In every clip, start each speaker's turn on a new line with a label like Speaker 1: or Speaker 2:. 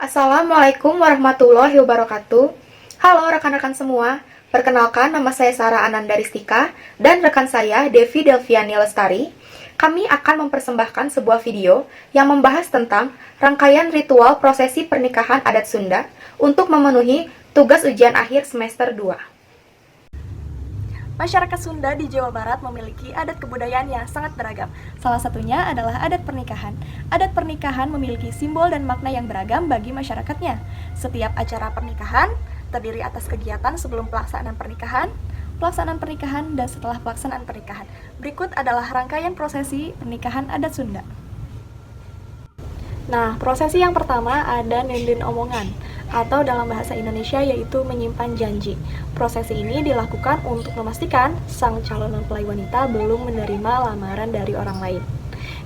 Speaker 1: Assalamualaikum warahmatullahi wabarakatuh. Halo rekan-rekan semua, perkenalkan nama saya Sarah Ananda Ristika dan rekan saya Devi Delviani Lestari. Kami akan mempersembahkan sebuah video yang membahas tentang rangkaian ritual prosesi pernikahan adat Sunda untuk memenuhi tugas ujian akhir semester 2.
Speaker 2: Masyarakat Sunda di Jawa Barat memiliki adat kebudayaan yang sangat beragam. Salah satunya adalah adat pernikahan. Adat pernikahan memiliki simbol dan makna yang beragam bagi masyarakatnya. Setiap acara pernikahan terdiri atas kegiatan sebelum pelaksanaan pernikahan, dan setelah pelaksanaan pernikahan. Berikut adalah rangkaian prosesi pernikahan adat Sunda. Nah, prosesi yang pertama ada nindin omongan, atau dalam bahasa Indonesia yaitu menyimpan janji. Prosesi ini dilakukan untuk memastikan sang calon mempelai wanita belum menerima lamaran dari orang lain.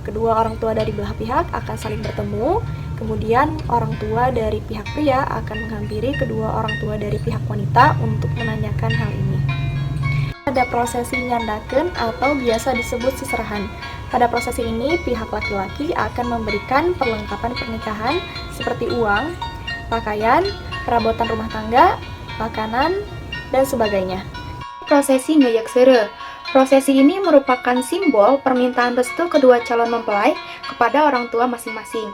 Speaker 2: Kedua orang tua dari belah pihak akan saling bertemu, kemudian orang tua dari pihak pria akan menghampiri kedua orang tua dari pihak wanita untuk menanyakan hal ini. Ada prosesi nyandakeun atau biasa disebut seserahan. Pada prosesi ini, pihak laki-laki akan memberikan perlengkapan pernikahan seperti uang, pakaian, perabotan rumah tangga, makanan, dan sebagainya.
Speaker 1: Prosesi ngeuyeuk seureul. Prosesi ini merupakan simbol permintaan restu kedua calon mempelai kepada orang tua masing-masing,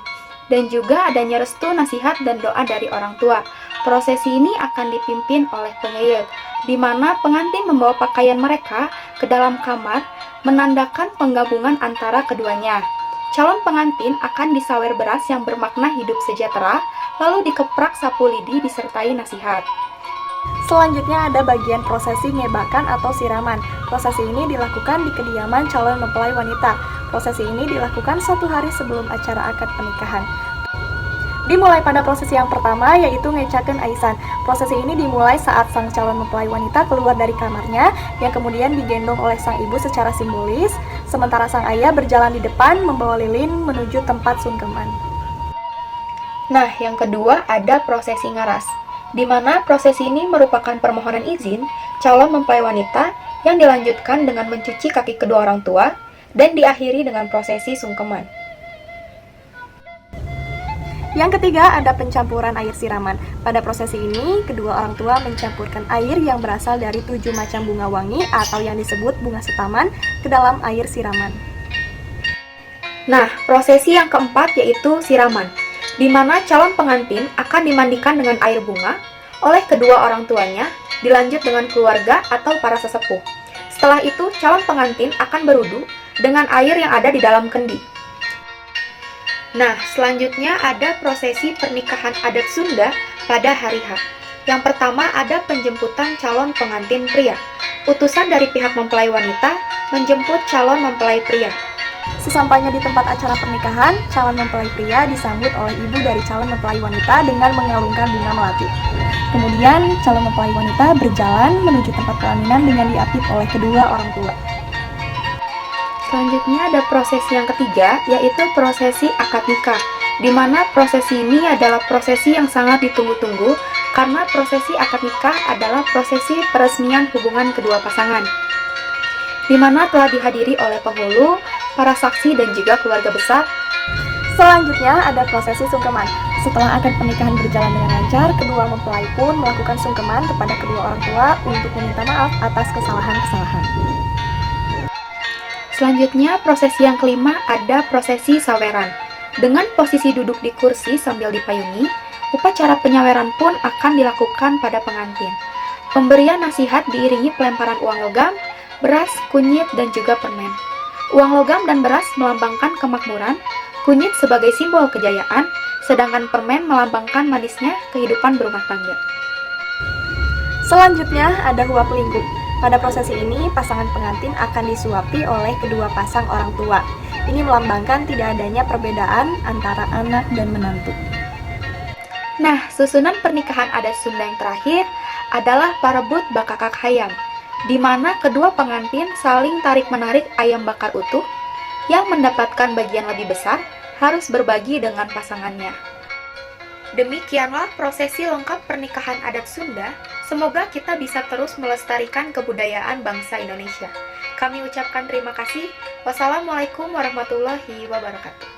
Speaker 1: dan juga adanya restu, nasihat, dan doa dari orang tua. Prosesi ini akan dipimpin oleh pengeyek, di mana pengantin membawa pakaian mereka ke dalam kamar, menandakan penggabungan antara keduanya. Calon pengantin akan disawer beras yang bermakna hidup sejahtera, lalu dikeprak sapu lidi disertai nasihat.
Speaker 2: Selanjutnya ada bagian prosesi ngebakan atau siraman. Prosesi ini dilakukan di kediaman calon mempelai wanita. Prosesi ini dilakukan 1 hari sebelum acara akad pernikahan. Dimulai pada prosesi yang pertama, yaitu ngecakeun aisan. Prosesi ini dimulai saat sang calon mempelai wanita keluar dari kamarnya, yang kemudian digendong oleh sang ibu secara simbolis, sementara sang ayah berjalan di depan membawa lilin menuju tempat sungkeman.
Speaker 1: Nah, yang kedua ada prosesi ngaras, di mana prosesi ini merupakan permohonan izin calon mempelai wanita yang dilanjutkan dengan mencuci kaki kedua orang tua dan diakhiri dengan prosesi sungkeman.
Speaker 2: Yang ketiga ada pencampuran air siraman. Pada prosesi ini, kedua orang tua mencampurkan air yang berasal dari 7 macam bunga wangi atau yang disebut bunga setaman ke dalam air siraman.
Speaker 1: Nah, prosesi yang keempat yaitu siraman, di mana calon pengantin akan dimandikan dengan air bunga oleh kedua orang tuanya, dilanjut dengan keluarga atau para sesepuh. Setelah itu, calon pengantin akan berwudu dengan air yang ada di dalam kendi. Nah, selanjutnya ada prosesi pernikahan adat Sunda pada hari H. Yang pertama ada penjemputan calon pengantin pria. Utusan dari pihak mempelai wanita menjemput calon mempelai pria.
Speaker 2: Sesampainya di tempat acara pernikahan, calon mempelai pria disambut oleh ibu dari calon mempelai wanita dengan mengalungkan bunga melati. Kemudian, calon mempelai wanita berjalan menuju tempat pelaminan dengan diapit oleh kedua orang tua.
Speaker 1: Selanjutnya ada prosesi yang ketiga, yaitu prosesi akad nikah, di mana prosesi ini adalah prosesi yang sangat ditunggu-tunggu karena prosesi akad nikah adalah prosesi peresmian hubungan kedua pasangan, di mana telah dihadiri oleh penghulu, para saksi, dan juga keluarga besar.
Speaker 2: Selanjutnya ada prosesi sungkeman. Setelah akad pernikahan berjalan dengan lancar, kedua mempelai pun melakukan sungkeman kepada kedua orang tua untuk meminta maaf atas kesalahan-kesalahan.
Speaker 1: Selanjutnya, prosesi yang kelima ada prosesi saweran. Dengan posisi duduk di kursi sambil dipayungi, upacara penyaweran pun akan dilakukan pada pengantin. Pemberian nasihat diiringi pelemparan uang logam, beras, kunyit, dan juga permen. Uang logam dan beras melambangkan kemakmuran, kunyit sebagai simbol kejayaan, sedangkan permen melambangkan manisnya kehidupan berumah tangga.
Speaker 2: Selanjutnya ada huap lingkup. Pada prosesi ini, pasangan pengantin akan disuapi oleh kedua pasang orang tua. Ini melambangkan tidak adanya perbedaan antara anak dan menantu.
Speaker 1: Nah, susunan pernikahan adat Sunda yang terakhir adalah parebut bakakak hayam, di mana kedua pengantin saling tarik-menarik ayam bakar utuh yang mendapatkan bagian lebih besar harus berbagi dengan pasangannya. Demikianlah prosesi lengkap pernikahan adat Sunda. Semoga kita bisa terus melestarikan kebudayaan bangsa Indonesia. Kami ucapkan terima kasih. Wassalamualaikum warahmatullahi wabarakatuh.